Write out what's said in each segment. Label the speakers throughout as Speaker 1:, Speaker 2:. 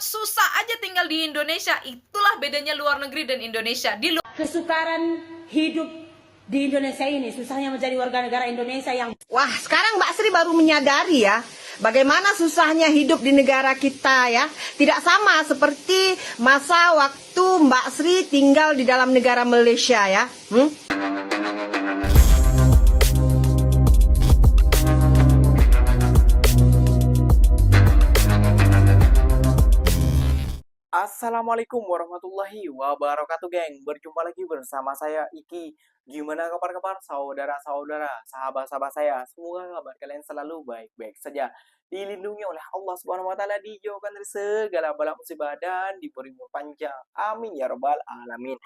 Speaker 1: Susah aja tinggal di Indonesia. Itulah bedanya luar negeri dan Indonesia.
Speaker 2: Kesukaran hidup di Indonesia ini, susahnya menjadi warga negara Indonesia yang...
Speaker 3: Wah, sekarang Mbak Sri baru menyadari ya, bagaimana susahnya hidup di negara kita ya. Tidak sama seperti masa waktu Mbak Sri tinggal di dalam negara Malaysia ya.
Speaker 4: Assalamualaikum warahmatullahi wabarakatuh, geng. Berjumpa lagi bersama saya Iki. Gimana kabar-kabar saudara-saudara, sahabat-sahabat saya? Semoga kabar kalian selalu baik-baik saja, dilindungi oleh Allah Subhanahu wa taala, dijauhkan dari segala bala musibah dan diberi umur panjang. Amin ya rabbal alamin.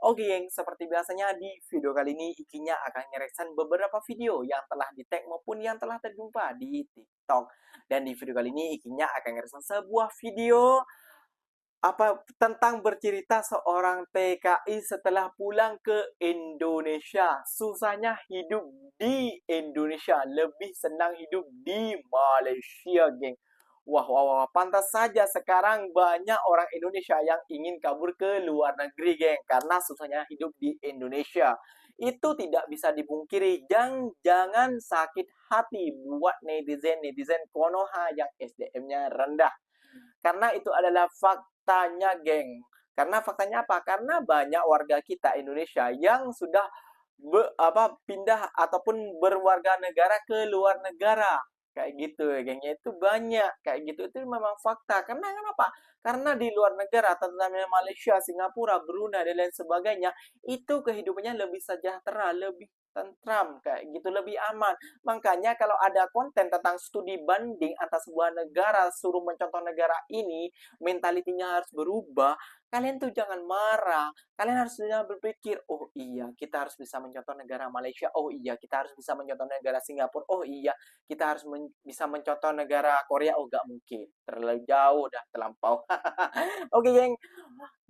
Speaker 4: Oke, geng, seperti biasanya di video kali ini Ikinya akan ngereaction beberapa video yang telah di-tag maupun yang telah terjumpa di TikTok. Dan di video kali ini Ikinya akan ngereaction sebuah video tentang bercerita seorang TKI setelah pulang ke Indonesia. Susahnya hidup di Indonesia, lebih senang hidup di Malaysia, geng. Wah, pantas saja sekarang banyak orang Indonesia yang ingin kabur ke luar negeri, geng, karena susahnya hidup di Indonesia. Itu tidak bisa dipungkiri. Jangan sakit hati buat netizen Konoha yang SDM-nya rendah. Karena itu adalah faktanya, geng. Karena faktanya apa? Karena banyak warga kita Indonesia yang sudah pindah ataupun berwarga negara ke luar negara. Kayak gitu, gengnya itu banyak. Kayak gitu, itu memang fakta. Karena kenapa? Karena di luar negara, terutama Malaysia, Singapura, Brunei, dan lain sebagainya, itu kehidupannya lebih sejahtera, lebih tentram, kayak gitu, lebih aman. Makanya kalau ada konten tentang studi banding antar sebuah negara, suruh mencontoh negara ini, mentalitinya harus berubah. Kalian tuh jangan marah. Kalian harus berpikir, oh iya, kita harus bisa mencontoh negara Malaysia. Oh iya, kita harus bisa mencontoh negara Singapura. Oh iya, kita harus bisa mencontoh negara Korea. Oh, gak mungkin. Terlalu jauh, udah terlampau. Oke, geng.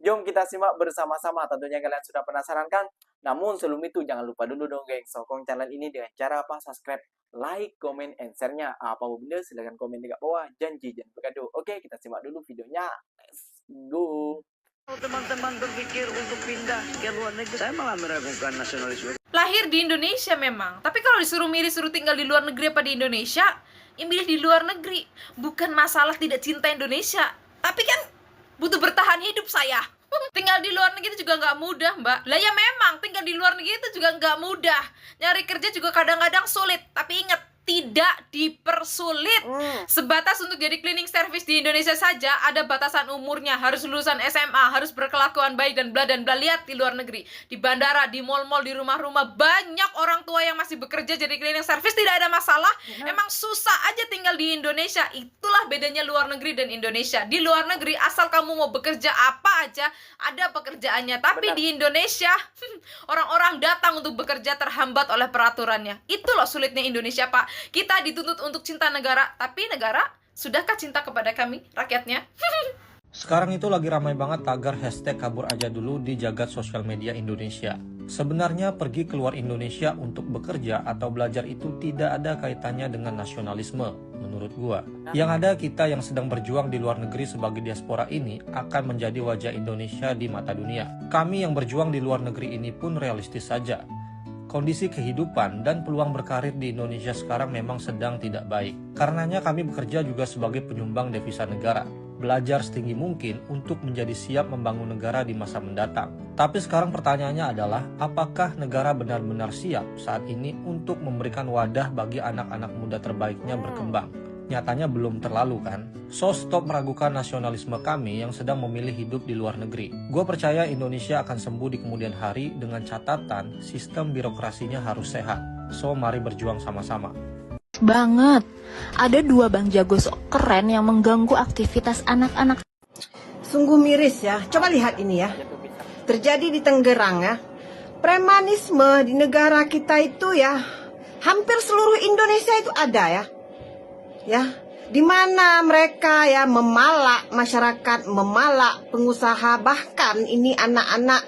Speaker 4: Jom kita simak bersama-sama. Tentunya kalian sudah penasaran kan? Namun sebelum itu jangan lupa dulu dong, geng, sokong channel ini dengan cara apa? Subscribe, like, comment, and share-nya. Apapun benda silahkan komen di bawah. Janji jangan bergaduh. Oke, kita simak dulu videonya. Let's go.
Speaker 5: Teman-teman berpikir untuk pindah ke luar negeri, saya malah meragukan nasionalisme.
Speaker 1: Lahir di Indonesia memang, tapi kalau disuruh milih suruh tinggal di luar negeri apa di Indonesia, ya milih di luar negeri. Bukan masalah tidak cinta Indonesia, tapi kan butuh bertahan hidup saya. Tinggal di luar negeri itu juga nggak mudah, Mbak. Lah ya memang, tinggal di luar negeri itu juga nggak mudah. Nyari kerja juga kadang-kadang sulit. Tapi ingat, tidak dipersulit. Sebatas untuk jadi cleaning service di Indonesia saja ada batasan umurnya, harus lulusan SMA, harus berkelakuan baik dan bla. Lihat di luar negeri, di bandara, di mall-mall, di rumah-rumah, banyak orang tua yang masih bekerja jadi cleaning service, tidak ada masalah. Emang susah aja tinggal di Indonesia. Itulah bedanya luar negeri dan Indonesia. Di luar negeri asal kamu mau bekerja apa aja ada pekerjaannya, tapi di Indonesia orang-orang datang untuk bekerja terhambat oleh peraturannya. Itu loh sulitnya Indonesia, Pak. Kita dituntut untuk cinta negara, tapi negara sudahkah cinta kepada kami, rakyatnya?
Speaker 6: Sekarang itu lagi ramai banget tagar hashtag kabur aja dulu di jagat sosial media Indonesia. Sebenarnya pergi keluar Indonesia untuk bekerja atau belajar itu tidak ada kaitannya dengan nasionalisme, menurut gua. Yang ada kita yang sedang berjuang di luar negeri sebagai diaspora ini akan menjadi wajah Indonesia di mata dunia. Kami yang berjuang di luar negeri ini pun realistis saja. Kondisi kehidupan dan peluang berkarir di Indonesia sekarang memang sedang tidak baik. Karenanya kami bekerja juga sebagai penyumbang devisa negara. Belajar setinggi mungkin untuk menjadi siap membangun negara di masa mendatang. Tapi sekarang pertanyaannya adalah, apakah negara benar-benar siap saat ini untuk memberikan wadah bagi anak-anak muda terbaiknya berkembang? Nyatanya belum terlalu kan? So stop meragukan nasionalisme kami yang sedang memilih hidup di luar negeri. Gue percaya Indonesia akan sembuh di kemudian hari dengan catatan sistem birokrasinya harus sehat. So mari berjuang sama-sama.
Speaker 7: Banget. Ada dua bang jago keren yang mengganggu aktivitas anak-anak.
Speaker 3: Sungguh miris ya. Coba lihat ini ya. Terjadi di Tangerang ya. Premanisme di negara kita itu ya, hampir seluruh Indonesia itu ada ya. Ya, di mana mereka ya memalak masyarakat, memalak pengusaha, bahkan ini anak-anak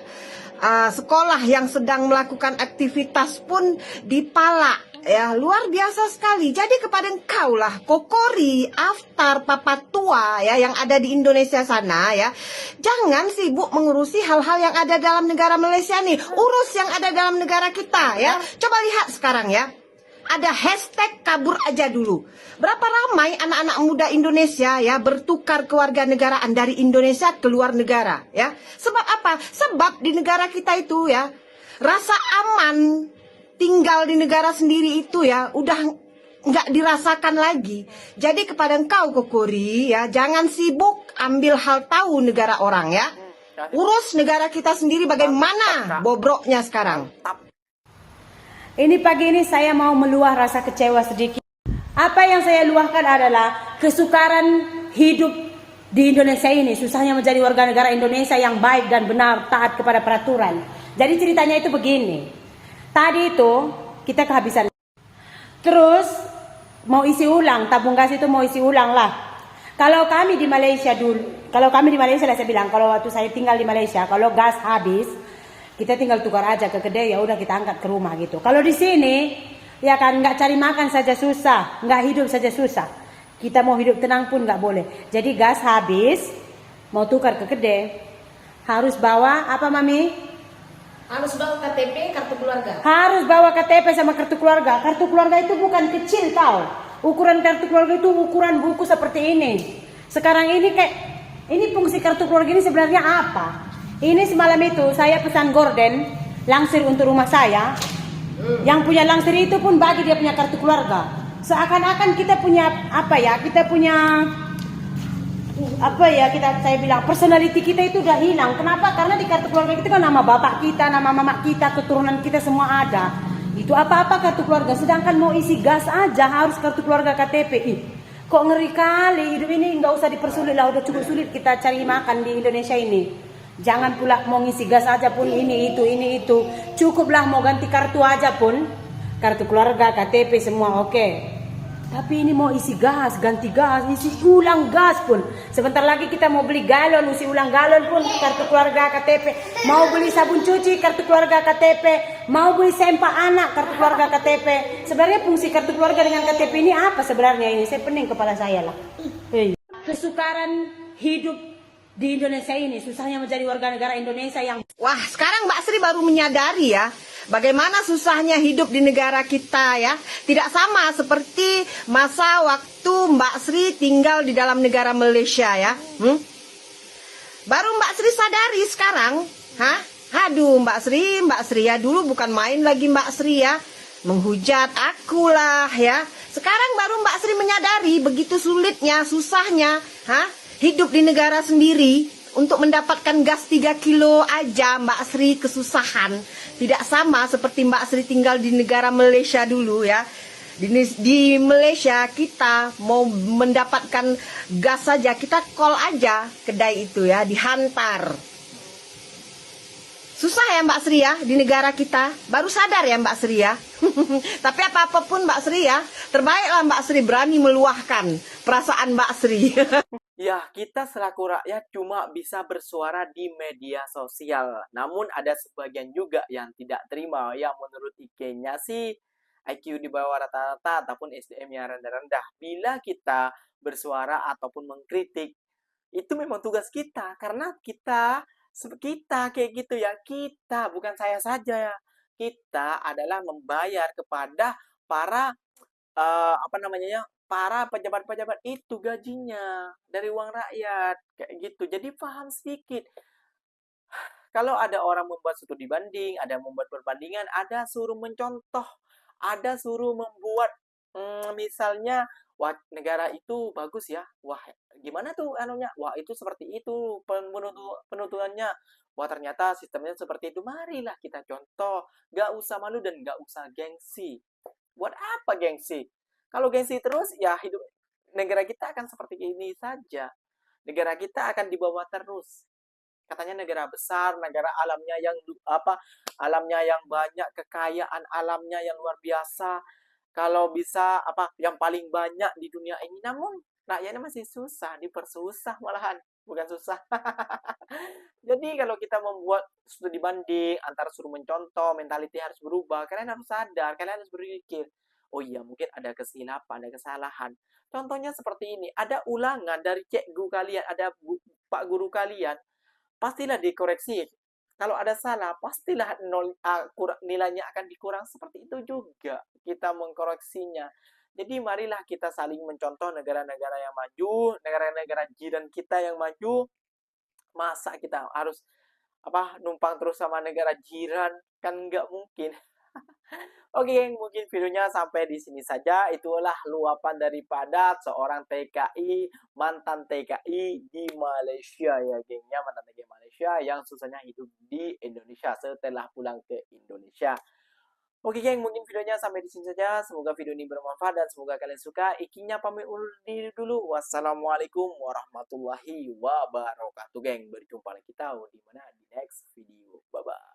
Speaker 3: sekolah yang sedang melakukan aktivitas pun dipalak ya luar biasa sekali. Jadi kepada engkau lah, Kokori, Aftar, Papa Tua ya yang ada di Indonesia sana ya, jangan sibuk mengurusi hal-hal yang ada dalam negara Malaysia nih. Urus yang ada dalam negara kita ya. Coba lihat sekarang ya. Ada hashtag kabur aja dulu. Berapa ramai anak-anak muda Indonesia ya bertukar kewarganegaraan dari Indonesia ke luar negara ya. Sebab apa? Sebab di negara kita itu ya rasa aman tinggal di negara sendiri itu ya udah nggak dirasakan lagi. Jadi kepada engkau Kokori ya, jangan sibuk ambil hal tahu negara orang ya. Urus negara kita sendiri bagaimana bobroknya sekarang.
Speaker 2: Ini pagi ini saya mau meluah rasa kecewa sedikit. Apa yang saya luahkan adalah kesukaran hidup di Indonesia ini. Susahnya menjadi warga negara Indonesia yang baik dan benar, taat kepada peraturan. Jadi ceritanya itu begini. Tadi itu kita kehabisan. Terus mau isi ulang, tabung gas itu mau isi ulang lah. Kalau kami di Malaysia lah saya bilang, kalau waktu saya tinggal di Malaysia, kalau gas habis, kita tinggal tukar aja ke kedai, ya udah kita angkat ke rumah gitu. Kalau di sini, ya kan nggak cari makan saja susah, nggak hidup saja susah. Kita mau hidup tenang pun nggak boleh. Jadi gas habis, mau tukar ke kedai, harus bawa apa mami?
Speaker 3: Harus bawa KTP, kartu keluarga.
Speaker 2: Harus bawa KTP sama kartu keluarga. Kartu keluarga itu bukan kecil tau. Ukuran kartu keluarga itu ukuran buku seperti ini. Sekarang ini ini fungsi kartu keluarga ini sebenarnya apa? Ini semalam itu saya pesan gorden langsir untuk rumah saya. Yang punya langsir itu pun bagi dia punya kartu keluarga. Seakan-akan kita punya saya bilang personality kita itu udah hilang. Kenapa? Karena di kartu keluarga kita kan nama bapak kita, nama mama kita, keturunan kita semua ada. Itu apa-apa kartu keluarga. Sedangkan mau isi gas aja harus kartu keluarga KTP. Kok ngeri kali hidup ini, nggak usah dipersulit lah, udah cukup sulit kita cari makan di Indonesia ini. Jangan pula mau ngisi gas aja pun ini itu. Cukuplah mau ganti kartu aja pun, kartu keluarga, KTP semua oke. Tapi ini mau isi gas, ganti gas, isi ulang gas pun. Sebentar lagi kita mau beli galon, isi ulang galon pun kartu keluarga, KTP. Mau beli sabun cuci, kartu keluarga, KTP. Mau beli sempak anak, kartu keluarga, KTP. Sebenarnya fungsi kartu keluarga dengan KTP ini apa sebenarnya ini? Saya pening kepala saya lah. Kesukaran hidup di Indonesia ini, susahnya menjadi warga negara Indonesia yang...
Speaker 3: Wah, sekarang Mbak Sri baru menyadari ya, bagaimana susahnya hidup di negara kita ya. Tidak sama seperti masa waktu Mbak Sri tinggal di dalam negara Malaysia ya. Baru Mbak Sri sadari sekarang. Aduh Mbak Sri ya, dulu bukan main lagi Mbak Sri ya. Menghujat akulah ya. Sekarang baru Mbak Sri menyadari begitu sulitnya, susahnya hidup di negara sendiri. Untuk mendapatkan gas 3 kilo aja Mbak Sri kesusahan. Tidak sama seperti Mbak Sri tinggal di negara Malaysia dulu ya. Di Malaysia kita mau mendapatkan gas saja, kita call aja kedai itu ya, dihantar. Susah ya Mbak Sri ya di negara kita. Baru sadar ya Mbak Sri ya. Tapi apapun Mbak Sri ya, terbaiklah Mbak Sri berani meluahkan perasaan Mbak Sri.
Speaker 4: Ya, kita selaku rakyat cuma bisa bersuara di media sosial. Namun ada sebagian juga yang tidak terima. Ya, menurut IQ-nya sih IQ di bawah rata-rata ataupun SDM-nya rendah-rendah. Bila kita bersuara ataupun mengkritik, itu memang tugas kita. Karena kita kayak gitu ya. Kita, bukan saya saja ya. Kita adalah membayar kepada para para pejabat-pejabat itu gajinya dari uang rakyat kayak gitu. Jadi paham sedikit. Kalau ada orang membuat studi banding, ada membuat perbandingan, ada suruh mencontoh, ada suruh membuat misalnya, wah negara itu bagus ya, wah gimana tuh anunya, wah itu seperti itu penuturannya, wah ternyata sistemnya seperti itu. Marilah kita contoh, gak usah malu dan gak usah gengsi. Buat apa gengsi? Kalau gengsi terus, ya hidup negara kita akan seperti ini saja. Negara kita akan dibawa terus. Katanya negara besar, negara alamnya yang banyak, kekayaan alamnya yang luar biasa. Kalau bisa yang paling banyak di dunia ini, namun rakyatnya masih susah, dipersusah malahan, bukan susah. Jadi kalau kita membuat studi banding antara suruh mencontoh, mentality harus berubah. Kalian harus sadar, kalian harus berpikir. oh iya mungkin ada kesilapan, ada kesalahan. Contohnya seperti ini, ada ulangan dari cikgu kalian, ada pak guru kalian, pastilah dikoreksi. Kalau ada salah, pastilah nilainya akan dikurang. Seperti itu juga kita mengkoreksinya. Jadi marilah kita saling mencontoh negara-negara yang maju, negara-negara jiran kita yang maju. Masa kita harus numpang terus sama negara jiran? Kan nggak mungkin. Oke, geng, mungkin videonya sampai di sini saja. Itulah luapan daripada seorang TKI, mantan TKI di Malaysia ya, gengnya, mantan TKI Malaysia yang susahnya hidup di Indonesia setelah pulang ke Indonesia. Oke, geng, mungkin videonya sampai di sini saja. Semoga video ini bermanfaat dan semoga kalian suka. Ikinya pamit undur diri dulu. Wassalamualaikum warahmatullahi wabarakatuh, geng. Berjumpa lagi kita di mana di next video. Bye bye.